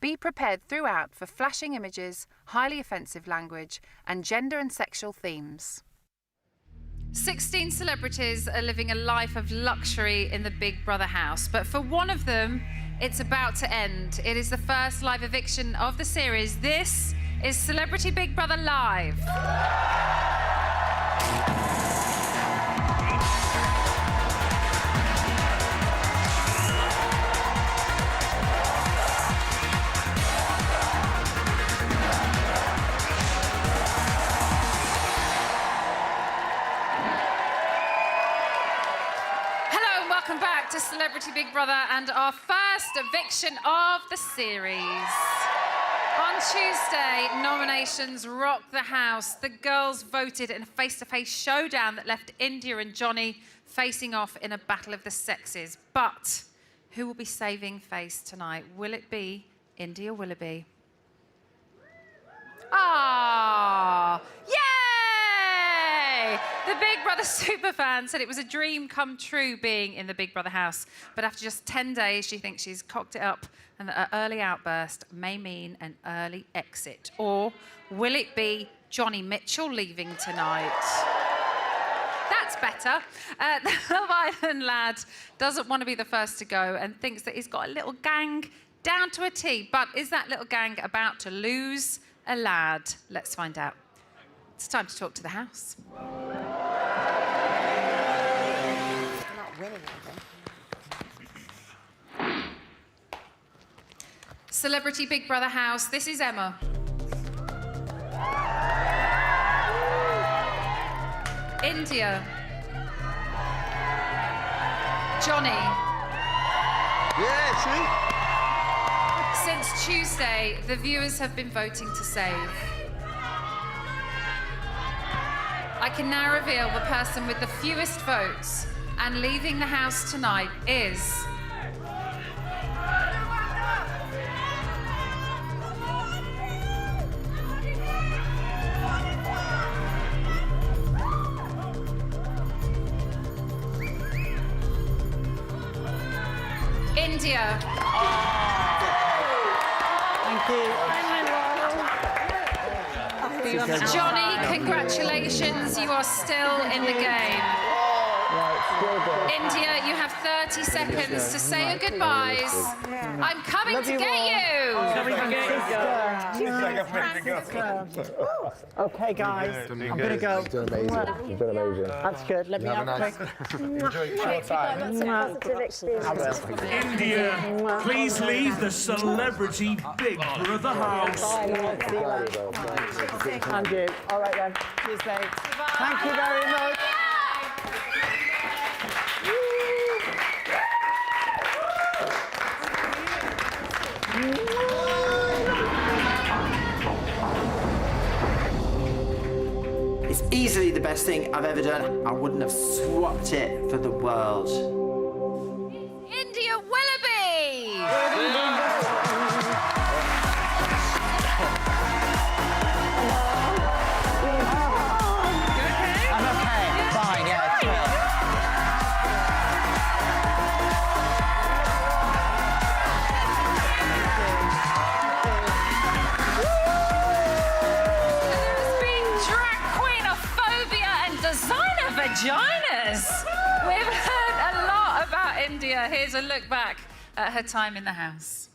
Be prepared throughout for flashing images, highly offensive language, and gender and sexual themes. 16 celebrities are living a life of luxury in the Big Brother house, but for one of them, it's about to end. It is the first live eviction of the series. This is Celebrity Big Brother Live. Welcome back to Celebrity Big Brother and our first eviction of the series. On Tuesday, nominations rocked the house. The girls voted in a face-to-face showdown that left India and Johnny facing off in a battle of the sexes. But who will be saving face tonight? Will it be India Willoughby? Ah, yay! The Big Brother superfan said it was a dream come true being in the Big Brother house. But after just 10 days, she thinks she's cocked it up and that her early outburst may mean an early exit. Or will it be Johnny Mitchell leaving tonight? That's better. The Love Island lad doesn't want to be the first to go and thinks that he's got a little gang down to a T. But is that little gang about to lose a lad? Let's find out. It's time to talk to the house. Celebrity Big Brother house, this is Emma. India. Johnny. Yeah, see? Since Tuesday, the viewers have been voting to save. I can now reveal the person with the fewest votes and leaving the house tonight is... India. Thank you. Johnny, congratulations, you are still in the game. India, you have 30 seconds to say your goodbyes. I'm coming to get you. Okay, guys, I'm going to go. You've done amazing. You've done amazing. That's good. Let me have a quick. Enjoy your time. India, please leave the Celebrity Big Brother house. And you. All right, then. Cheers, babe. Thank you very much. It's easily the best thing I've ever done. I wouldn't have swapped it for the world. India Willoughby! I'm okay. Fine, yeah, chill. Designer vaginas. We've heard a lot about India. Here's a look back at her time in the house.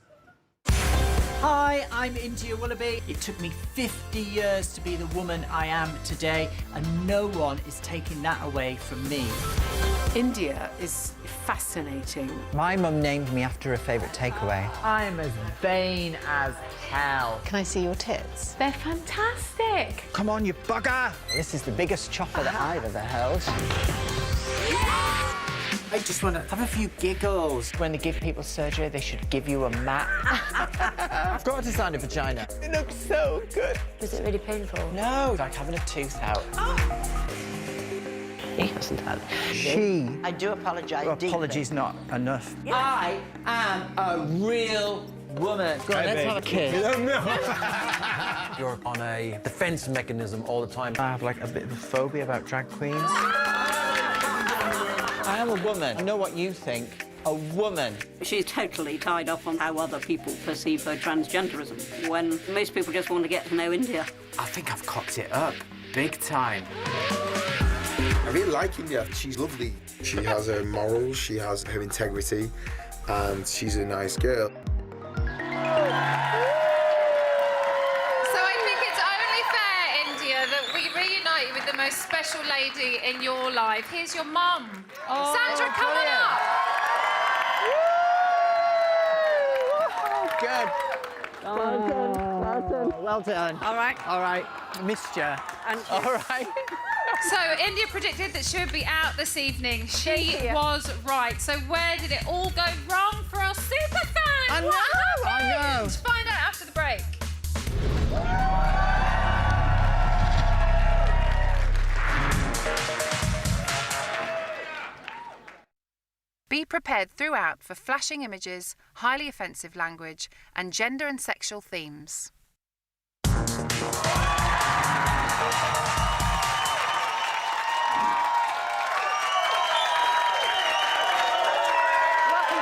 Hi, I'm India Willoughby. It took me 50 years to be the woman I am today, and no one is taking that away from me. India is fascinating. My mum named me after her favourite takeaway. I'm as vain as hell. Can I see your tits? They're fantastic. Come on, you bugger! This is the biggest chopper that I've ever held. I just want to have a few giggles. When they give people surgery, they should give you a map. I've got a designer vagina. It looks so good. Was it really painful? No, it's like having a tooth out. He hasn't had. She. I do apologise deeply. Apologies not enough. I am a real woman. Go on, let's have a kiss. You're on a defense mechanism all the time. I have like a bit of a phobia about drag queens. I am a woman. I know what you think. a woman. She's totally tied up on how other people perceive her transgenderism, when most people just want to get to know India. I think I've cocked it up, big time. I really like India. She's lovely. She has her morals, she has her integrity, and she's a nice girl. With the most special lady in your life. Here's your mum. Sandra, come on up. Good. Well done. All right. All right. Missed you. And All right. So, India predicted that she would be out this evening. She was right. So, where did it all go wrong for our super fans? I know, I know. Find out after the break. Be prepared throughout for flashing images, highly offensive language, and gender and sexual themes. Welcome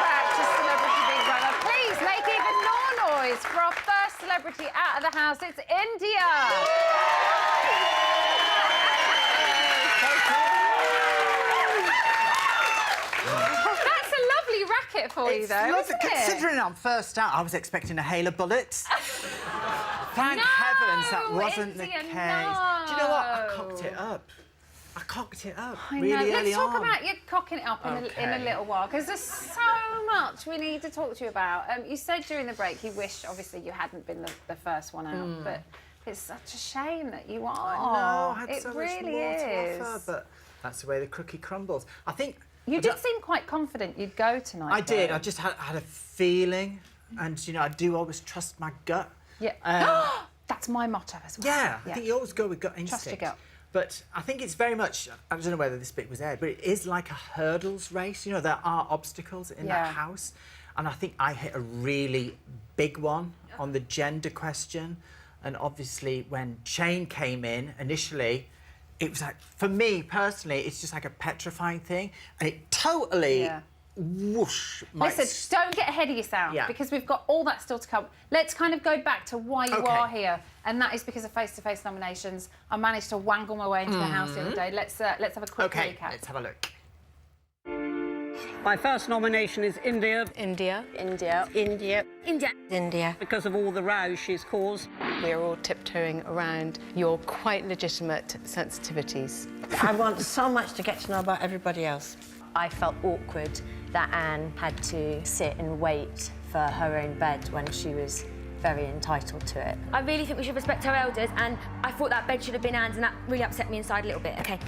back to Celebrity Big Brother. Please make even more noise for our first celebrity out of the house. It's India. That's a lovely racket for you, though, isn't it? Considering I'm first out, I was expecting a hail of bullets. Thank heavens that wasn't the India, case. no. Do you know what? I cocked it up. I cocked it up I really know. early Let's talk on. about you cocking it up in a little while, because there's so much we need to talk to you about. You said during the break you wish, obviously, you hadn't been the first one out, but it's such a shame that you are. I know, I had it so really much more is. to offer, but that's the way the cookie crumbles. I think... You did seem quite confident you'd go tonight. I did. though. I just had a feeling, and, you know, I do always trust my gut. Yeah. That's my motto as well. Yeah, I think you always go with gut instinct. Trust your gut. But I think it's very much, I don't know whether this bit was aired, but it is like a hurdles race. You know, there are obstacles in that house. And I think I hit a really big one on the gender question. And obviously, when Shane came in initially, it was like, for me personally, it's just like a petrifying thing. And it totally whoosh. Listen, don't get ahead of yourself, because we've got all that still to come. Let's kind of go back to why you are here, and that is because of face-to-face nominations. I managed to wangle my way into the house the other day. Let's have a quick recap. Let's have a look. My first nomination is India. India. India. India. India. India. Because of all the rows she's caused. We're all tiptoeing around your quite legitimate sensitivities. I want so much to get to know about everybody else. I felt awkward that Anne had to sit and wait for her own bed when she was very entitled to it. I really think we should respect our elders, and I thought that bed should have been Anne's, and that really upset me inside a little bit. OK.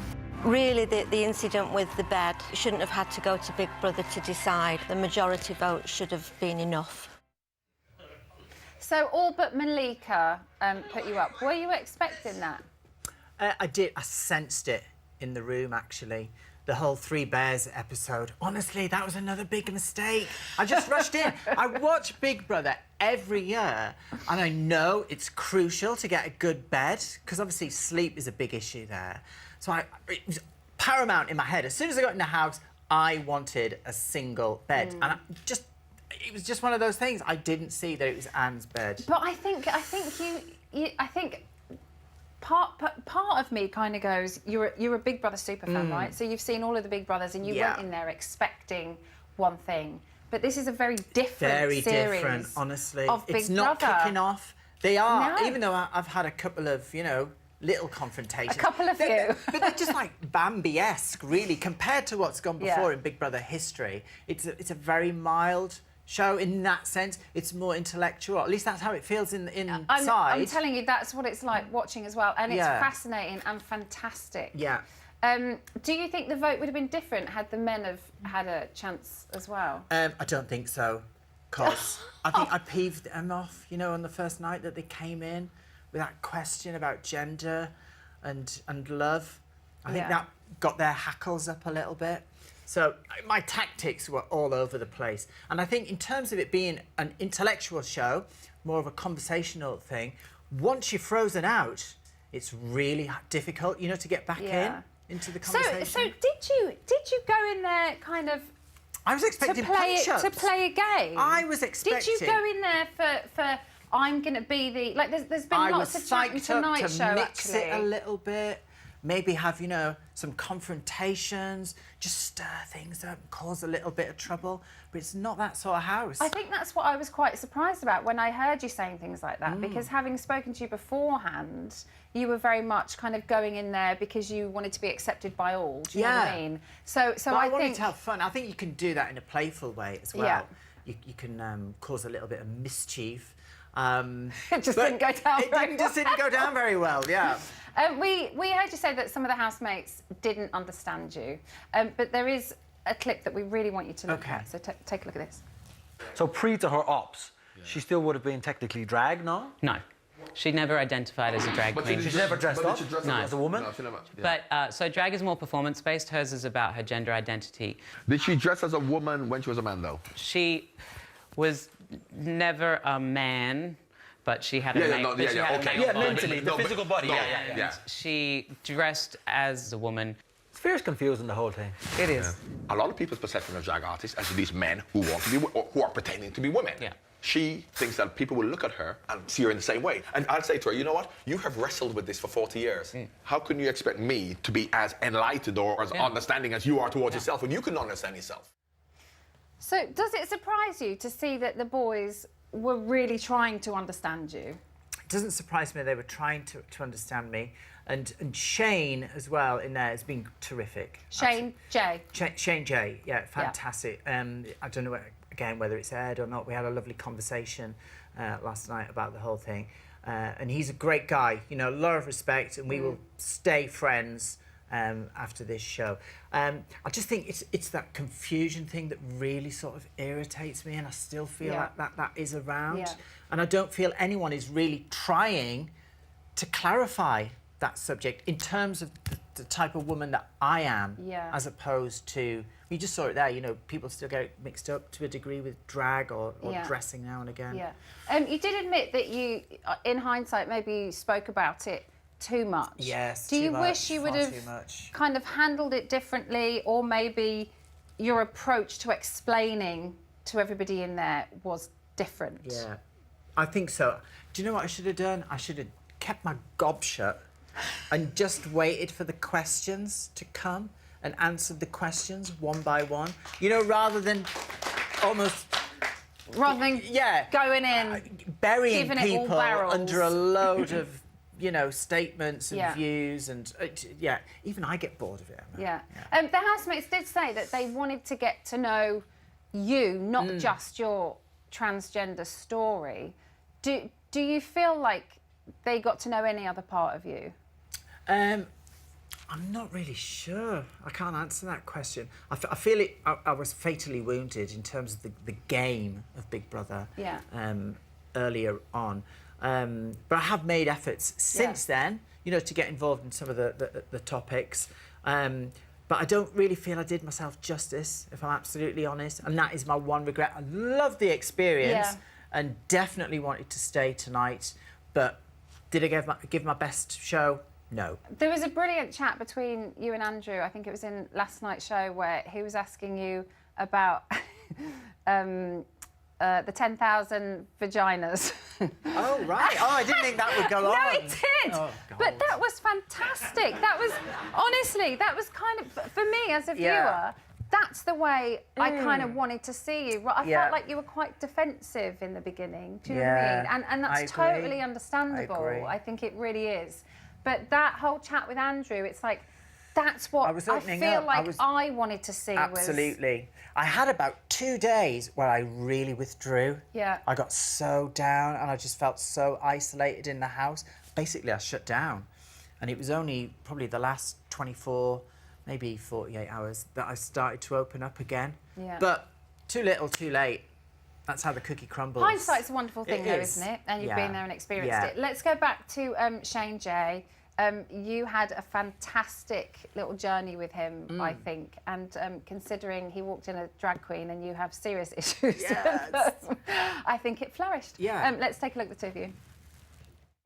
Really, the incident with the bed shouldn't have had to go to Big Brother to decide. The majority vote should have been enough. So all but Malika put you up. Were you expecting that? I did. I sensed it in the room, actually. The whole Three Bears episode. Honestly, that was another big mistake. I just rushed in. I watch Big Brother every year, and I know it's crucial to get a good bed, because obviously sleep is a big issue there. So it was paramount in my head. As soon as I got in the house, I wanted a single bed. And it was just one of those things. I didn't see that it was Anne's bed. But I think part of me kind of goes, you're a Big Brother super fan, right? So you've seen all of the Big Brothers, and you went in there expecting one thing. But this is a very different series. Very different, honestly. Of Big it's not Brother. kicking off. They are, No. even though I've had a couple of, you know, little confrontations. A couple of few. But they're just like Bambi-esque, really, compared to what's gone before in Big Brother history. It's a very mild show in that sense. It's more intellectual. At least that's how it feels inside. I'm telling you, that's what it's like watching as well. And it's fascinating and fantastic. Yeah. Do you think the vote would have been different had the men have had a chance as well? I don't think so, because I think I peeved them off, you know, on the first night that they came in with that question about gender and love. I think that got their hackles up a little bit. So my tactics were all over the place. And I think in terms of it being an intellectual show, more of a conversational thing, once you're frozen out, it's really difficult, you know, to get back into the conversation. So did you go in there kind of I was expecting punch-ups. To play a game? I was expecting... Did you go in there for I'm going to be the... Like, there's been lots of chat in Tonight Show, to mix it a little bit. Maybe have, you know, some confrontations, just stir things up, cause a little bit of trouble. But it's not that sort of house. I think that's what I was quite surprised about when I heard you saying things like that, because having spoken to you beforehand, you were very much kind of going in there because you wanted to be accepted by all. Do you know what I mean? So I wanted to have fun. I think you can do that in a playful way as well. Yeah. You can cause a little bit of mischief. It just didn't go down very well. Just didn't go down very well, yeah. We heard you say that some of the housemates didn't understand you, but there is a clip that we really want you to look at, so take a look at this. So pre to her ops, she still would have been technically drag, no? No. She never identified as a drag queen. She's never dressed up as a woman? No, she never. But, so drag is more performance-based. Hers is about her gender identity. Did she dress as a woman when she was a man, though? She was never a man, but she had a male mentally, the physical body. Yeah. She dressed as a woman. It's very confusing, the whole thing. It is. A lot of people's perception of drag artists as these men who want to be, or who are pretending to be women. Yeah. She thinks that people will look at her and see her in the same way. And I'll say to her, you know what? You have wrestled with this for 40 years. How can you expect me to be as enlightened or as understanding as you are towards yourself when you can understand yourself? So does it surprise you to see that the boys were really trying to understand you? It doesn't surprise me they were trying to understand me. And Shane, as well, in there has been terrific. Shane J. Shane J, yeah, fantastic. I don't know, again, whether it's aired or not. We had a lovely conversation last night about the whole thing. And he's a great guy, you know, a lot of respect, and we will stay friends after this show. I just think it's that confusion thing that really sort of irritates me, and I still feel like that is around. Yeah. And I don't feel anyone is really trying to clarify that subject in terms of the type of woman that I am, as opposed to, you just saw it there, you know, people still get mixed up to a degree with drag or dressing now and again. Yeah. You did admit that you, in hindsight, maybe spoke about it too much. Yes, Do you wish you would have kind of handled it differently, or maybe your approach to explaining to everybody in there was different? Yeah, I think so. Do you know what I should have done? I should have kept my gob shut and just waited for the questions to come and answered the questions one by one. You know, rather than almost... Rather than going in, burying giving people it all barrels. under a load of, you know, statements and views and, even I get bored of it. Yeah. The housemates did say that they wanted to get to know you, not just your transgender story. Do you feel like they got to know any other part of you? I'm not really sure. I can't answer that question. I feel it. I was fatally wounded in terms of the game of Big Brother. Yeah. Earlier on, but I have made efforts since then. You know, to get involved in some of the topics. But I don't really feel I did myself justice, if I'm absolutely honest. And that is my one regret. I loved the experience and definitely wanted to stay tonight. But did I give my best show? No. There was a brilliant chat between you and Andrew, I think it was in last night's show, where he was asking you about the 10,000 vaginas. Oh, right. Oh, I didn't think that would go on. No, it did. Oh, but that was fantastic. That was, honestly, that was kind of, for me as a viewer, that's the way I kind of wanted to see you. I felt like you were quite defensive in the beginning. Do you know what I mean? And that's totally understandable. I think it really is. But that whole chat with Andrew, it's like, that's what I feel like I wanted to see. Absolutely. I had about 2 days where I really withdrew. Yeah. I got so down and I just felt so isolated in the house. Basically, I shut down. And it was only probably the last 24, maybe 48 hours that I started to open up again. Yeah. But too little, too late. That's how the cookie crumbles. Hindsight's a wonderful thing, though, isn't it? And you've been there and experienced it. Let's go back to Shane J. You had a fantastic little journey with him, I think, and considering he walked in a drag queen and you have serious issues, I think it flourished. Yeah. Let's take a look at the two of you.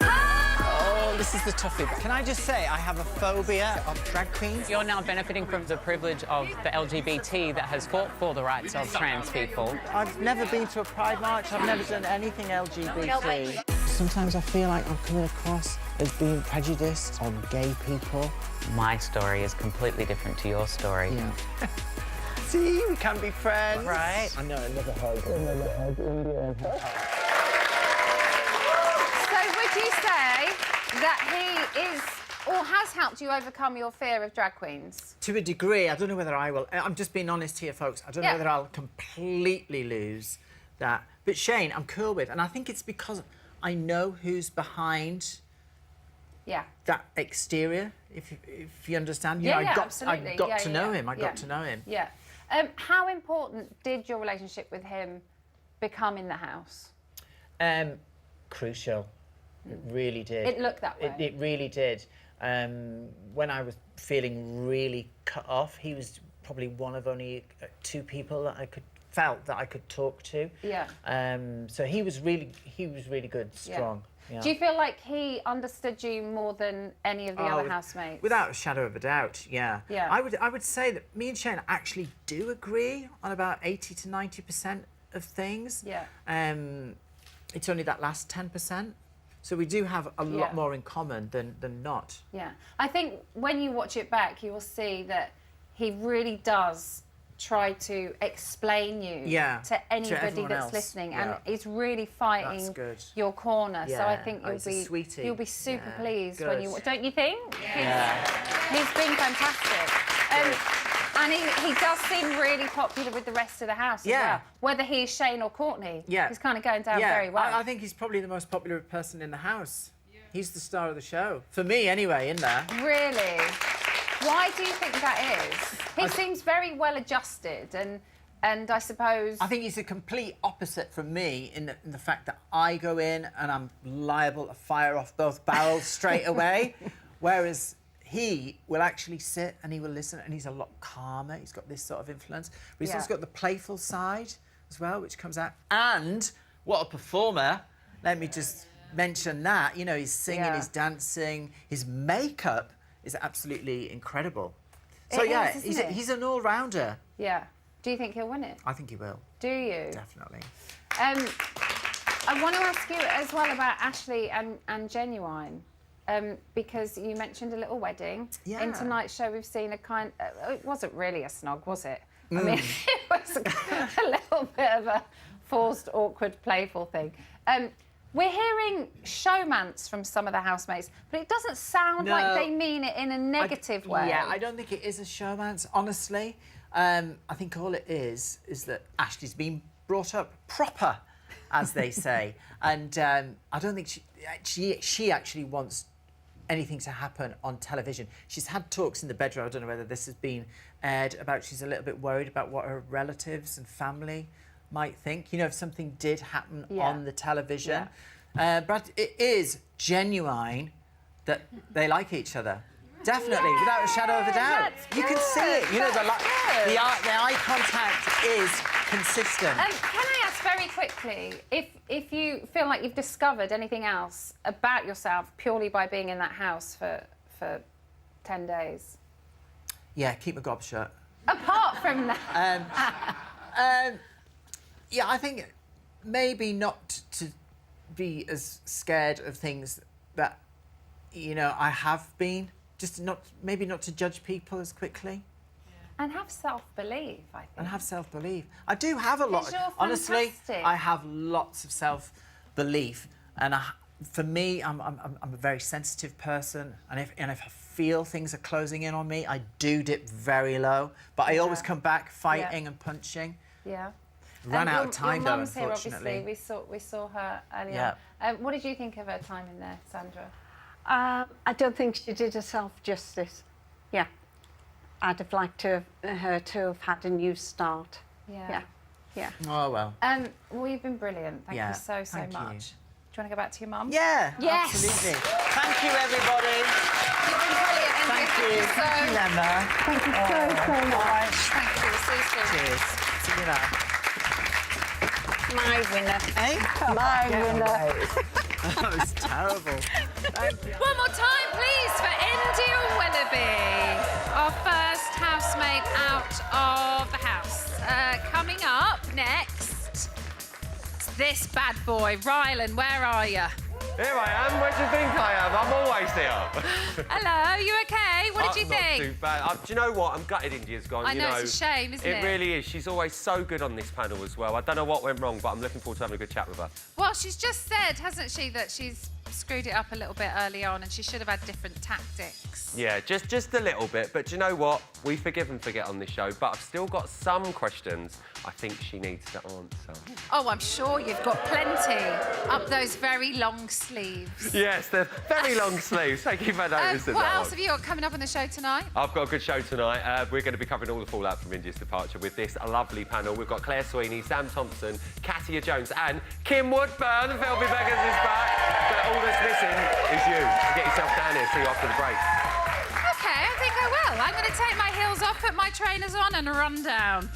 Oh. Oh, this is the toughie. Can I just say, I have a phobia of drag queens. You're now benefiting from the privilege of the LGBT that has fought for the rights of trans people. I've never been to a pride march. I've never done anything LGBT. Sometimes I feel like I'm coming across as being prejudiced on gay people. My story is completely different to your story. Yeah. See, we can be friends. Right. I know, another hug. Another hug, India. So would you say that he is or has helped you overcome your fear of drag queens? To a degree. I don't know whether I will. I'm just being honest here, folks. I don't know whether I'll completely lose that. But Shane, I'm cool with, and I think it's because I know who's behind that exterior, if you understand. You know, absolutely. I got to know him. I got to know him. Yeah. How important did your relationship with him become in the house? Crucial. It really did. It looked that way. It really did. When I was feeling really cut off, he was probably one of only 2 people that I felt that I could talk to. Yeah. So he was really good, strong. Yeah. Do you feel like he understood you more than any of the other housemates? Without a shadow of a doubt, yeah. Yeah. I would say that me and Shane actually do agree on about 80 to 90% of things. Yeah. It's only that last 10%. So we do have a lot more in common than not. Yeah. I think when you watch it back, you will see that he really does try to explain you to anybody that's listening, and he's really fighting your corner. So I think you'll be super pleased when you, don't you think? Yeah. He's been fantastic. And he does seem really popular with the rest of the house as well. Whether he's Shane or Courtney, he's kind of going down very well. I think he's probably the most popular person in the house. He's the star of the show. For me, anyway, in there. Really? Why do you think that is? He seems very well adjusted, and I suppose... I think he's a complete opposite from me in the fact that I go in and I'm liable to fire off both barrels straight away, whereas he will actually sit and he will listen, and he's a lot calmer. He's got this sort of influence. But he's also got the playful side as well, which comes out. And what a performer. Let me just mention that. You know, he's singing, he's dancing, his makeup is absolutely incredible. So he's an all-rounder. Yeah. Do you think he'll win it? I think he will. Do you? Definitely. I want to ask you as well about Ashley and Genuine, because you mentioned a little wedding. Yeah. In tonight's show, we've seen a kind... it wasn't really a snog, was it? I mean, it was a little bit of a forced, awkward, playful thing. We're hearing showmance from some of the housemates, but it doesn't sound like they mean it in a negative way. Yeah, I don't think it is a showmance, honestly. I think all it is that Ashley's been brought up proper, as they say. And I don't think she actually wants anything to happen on television. She's had talks in the bedroom, I don't know whether this has been aired, about she's a little bit worried about what her relatives and family might think, you know, if something did happen on the television. But it is genuine that they like each other. Definitely, without a shadow of a doubt. You can see it. You know, the eye contact is consistent. Can I ask very quickly, if you feel like you've discovered anything else about yourself purely by being in that house for 10 days? Yeah, keep my gob shut. Apart from that. Yeah, I think maybe not to be as scared of things that, you know, I have been. Just maybe not to judge people as quickly. And have self-belief, I think. And have self-belief. I do have a lot. Honestly, I have lots of self-belief, and for me, I'm a very sensitive person, and if I feel things are closing in on me, I do dip very low, but I always come back fighting and punching. Yeah. Ran out of time, though, mum's here, unfortunately. obviously. We saw her earlier. Yeah. What did you think of her time in there, Sandra? I don't think she did herself justice. Yeah. I'd have liked her to have had a new start. Yeah. Yeah. Oh, well. Well, you've been brilliant. Thank you so much. Thank you. Do you want to go back to your mum? Yeah, yes. Absolutely. Thank you, everybody. You've been brilliant. Thank you. Thank you, Emma. Thank you so much. Thank you. See you soon. Cheers. See you now. My winner. Eh? My winner. That was terrible. One more time, please, for India Willoughby, our first housemate out of the house. Coming up next, it's this bad boy. Rylan, where are you? Here I am. Where do you think I am? I'm always here. Hello, you okay? What did you Not think? too bad. Do you know what? I'm gutted India's gone. I know, it's a shame, isn't it? It really is. She's always so good on this panel as well. I don't know what went wrong, but I'm looking forward to having a good chat with her. Well, she's just said, hasn't she, that she's screwed it up a little bit early on and she should have had different tactics. Yeah, just a little bit. But do you know what? We forgive and forget on this show, but I've still got some questions I think she needs to answer. Oh, I'm sure you've got plenty up those very long sleeves. Yes, they're very long sleeves. Thank you for noticing What that else one. have you got coming up on the show tonight? I've got a good show tonight. We're going to be covering all the fallout from India's departure with this lovely panel. We've got Claire Sweeney, Sam Thompson, Katia Jones and Kim Woodburn. Philby Beggars is back. But all that's missing is you. Get yourself down here. See you after the break. OK, I think I will. I'm going to take my heels off, put my trainers on and run down.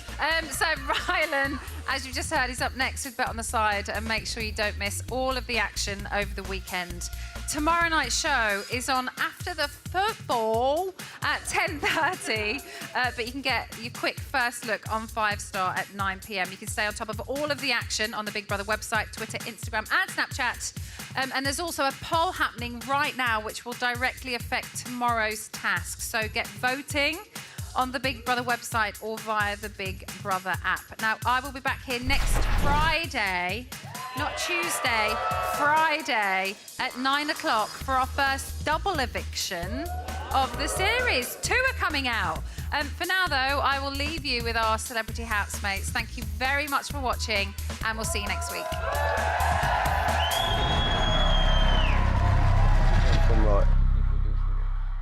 So Rylan, as you just heard, is up next with Bet on the Side, and make sure you don't miss all of the action over the weekend. Tomorrow night's show is on after the football at 10:30, but you can get your quick first look on 5 Star at 9 p.m. You can stay on top of all of the action on the Big Brother website, Twitter, Instagram and Snapchat. And there's also a poll happening right now which will directly affect tomorrow's task. So get voting on the Big Brother website or via the Big Brother app. Now, I will be back here next Friday, not Tuesday, Friday at 9 o'clock for our first double eviction of the series. 2 are coming out. For now, though, I will leave you with our celebrity housemates. Thank you very much for watching, and we'll see you next week.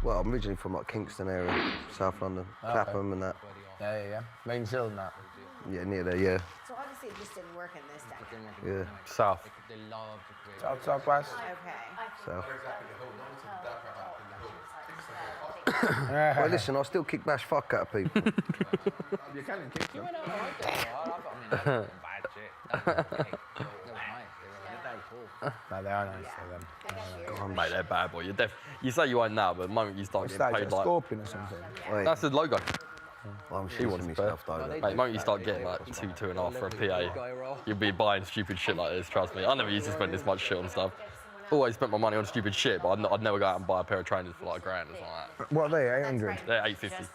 Well, I'm originally from Kingston area, South London, Clapham and that. Yeah. Mainshill and that. Yeah, near there, yeah. So obviously it just didn't work in this day. Yeah. South. Southwest. South. Well, listen, I still kick bash fuck out of people. You can kick them. No, they are nice, Mate, they're bad, boy. You say you ain't now, but the moment you start getting paid like... Scorpion or something? That's the logo. I'm He wants myself though. Mate, the moment you start getting like 2.5 for a PA, you'll be buying stupid shit like this, trust me. I never used to spend this much shit on stuff. Always spent my money on stupid shit, but I'd never go out and buy a pair of trainers for like £1 or something like that. What are they, 800? They're 850.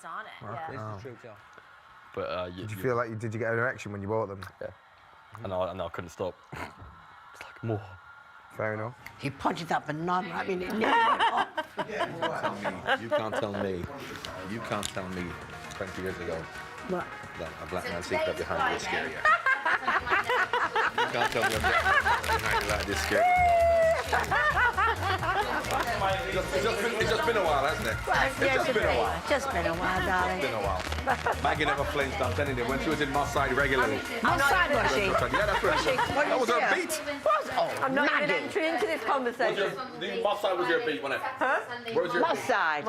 But did you feel like did you get an erection when you bought them? Yeah. And I couldn't stop. It's like more. Fair enough. He punched that banana at me and it You can't tell me 20 years ago what? that a black man's secret behind would scare you. You can't tell me a black man behind this scare It's just been a while, hasn't it? Well, It's just been a while. Just been a while, darling. It's been a while. Maggie never flinched, I'm telling you, when she was in Moss Side regularly. Moss Side, was she? Yeah, that's right. That was her beat. I'm not even entering into this conversation. The Moss Side was your beat, wasn't it? Huh? Where was your Moss beat? Side.